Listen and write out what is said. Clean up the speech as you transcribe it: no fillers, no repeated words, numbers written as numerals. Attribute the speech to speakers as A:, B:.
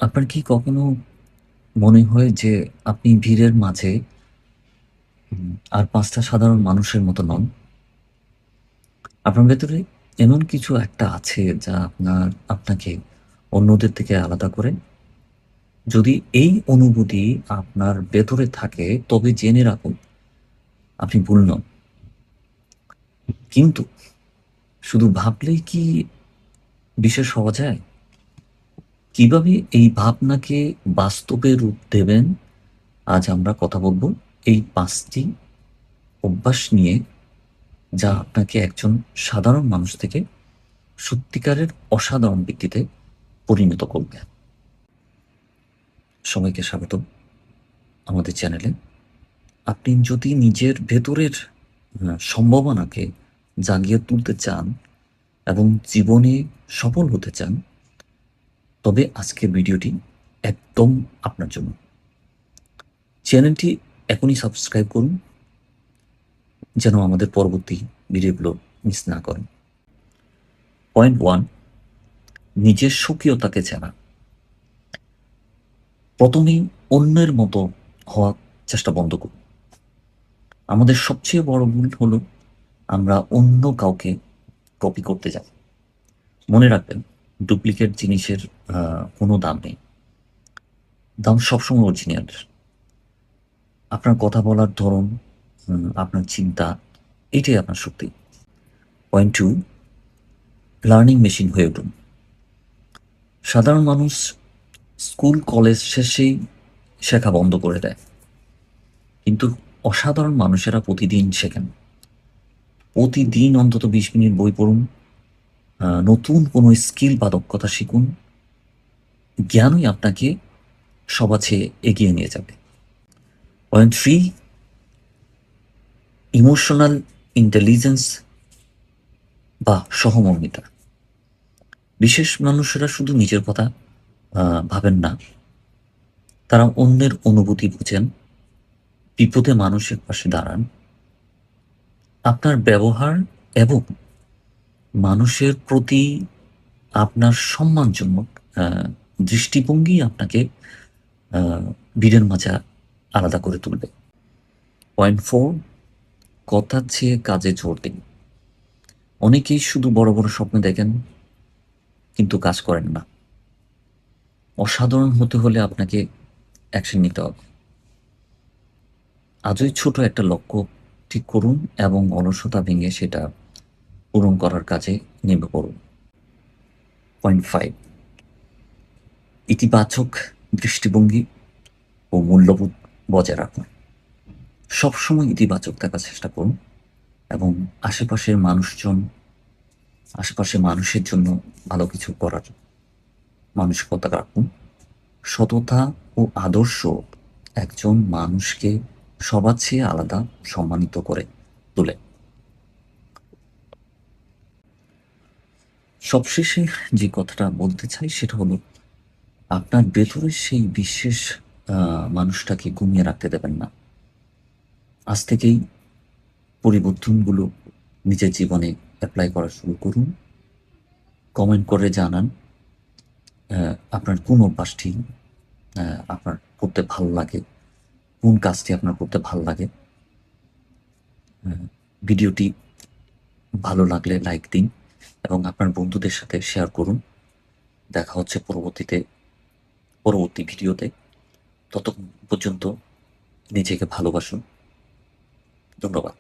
A: আপনার কি কখনো মনে হয় যে আপনি ভিড়ের মাঝে আর ৫টা সাধারণ মানুষের মতো নন? আপনার ভেতরে এমন কিছু একটা আছে যা আপনাকে অন্যদের থেকে আলাদা করে? যদি এই অনুভূতি আপনার ভেতরে থাকে তবে জেনে রাখুন আপনি ভুল নন। কিন্তু শুধু ভাবলেই কি বিশেষ হওয়া যায়? কিভাবে এই ভাবনাকে বাস্তবে রূপ দেবেন আজ আমরা কথা বলব এই ৫টি অভ্যাস নিয়ে যা আপনাকে একজন সাধারণ মানুষ থেকে সত্যিকারের অসাধারণ ব্যক্তিতে পরিণত করবে। সবাইকে স্বাগত আমাদের চ্যানেলে। আপনি যদি নিজের ভেতরের সম্ভাবনাকে জাগিয়ে তুলতে চান এবং জীবনে সফল হতে চান, তবে আজকের ভিডিওটি একদম আপনার জন্য। চ্যানেলটি এখনই সাবস্ক্রাইব করুন যেন আমাদের পরবর্তী ভিডিওগুলো মিস না করেন। পয়েন্ট 1, নিজের স্বকীয়তাকে চেনা। প্রথমেই অন্যের মতো হওয়ার চেষ্টা বন্ধ করুন। আমাদের সবচেয়ে বড় ভুল হলো আমরা অন্য কাউকে কপি করতে যাই। মনে রাখবেন, ডুপ্লিকেট জিনিসের কোনো দাম নেই। দাম সবসময় অরিজিনাল। আপনার কথা বলার ধরন, আপনার চিন্তা, এটাই আপনার শক্তি। পয়েন্ট 2, লার্নিং মেশিন হয়ে উঠুন। সাধারণ মানুষ স্কুল কলেজ শেষেই শেখা বন্ধ করে দেয়, কিন্তু অসাধারণ মানুষেরা প্রতিদিন শেখেন। প্রতিদিন অন্তত 20 মিনিট বই পড়ুন, নতুন কোনো স্কিল বা দক্ষতা শিখুন। জ্ঞানই আপনাকে সবার চেয়ে এগিয়ে নিয়ে যাবে। পয়েন্ট 3, ইমোশনাল ইন্টেলিজেন্স বা সহমর্মিতা। বিশেষ মানুষেরা শুধু নিজের কথা ভাবেন না, তারা অন্যের অনুভূতি বুঝেন, বিপদে মানুষের পাশে দাঁড়ান। আপনার ব্যবহার এবং মানুষের প্রতি আপনার সম্মানজনক দৃষ্টিভঙ্গি আপনাকে ভিড়ের মাঝে আলাদা করে তুলবে। পয়েন্ট 4, কথার চেয়ে কাজে জোর দিন। অনেকেই শুধু বড় বড় স্বপ্ন দেখেন কিন্তু কাজ করেন না। অসাধারণ হতে হলে আপনাকে অ্যাকশন নিতে হবে। আজই ছোট একটা লক্ষ্য ঠিক করুন এবং অলসতা ভেঙে সেটা পূরণ করার কাজে নেমে পড়ুন। পয়েন্ট 5, ইতিবাচক দৃষ্টিভঙ্গি ও মূল্যবোধ বজায় রাখুন। সবসময় ইতিবাচক থাকার চেষ্টা করুন এবং আশেপাশের মানুষের জন্য ভালো কিছু করার মানসিকতা রাখুন। সততা ও আদর্শ একজন মানুষকে সবার চেয়ে আলাদা সম্মানিত করে তোলে। সবশেষে যে কথাটা বলতে চাই সেটা হলো, আপনার ভেতরে সেই বিশেষ মানুষটাকে ঘুমিয়ে রাখতে দেবেন না। আজ থেকেই পরিবর্তনগুলো নিজের জীবনে অ্যাপ্লাই করা শুরু করুন। কমেন্ট করে জানান আপনার কোন অভ্যাসটি আপনার করতে ভালো লাগে, কোন কাজটি আপনার করতে ভালো লাগে। ভিডিওটি ভালো লাগলে লাইক দিন এবং আপনার বন্ধুদের সাথে শেয়ার করুন। দেখা হচ্ছে পরবর্তী ভিডিওতে। ততক্ষণ পর্যন্ত নিজেকে ভালোবাসুন। ধন্যবাদ।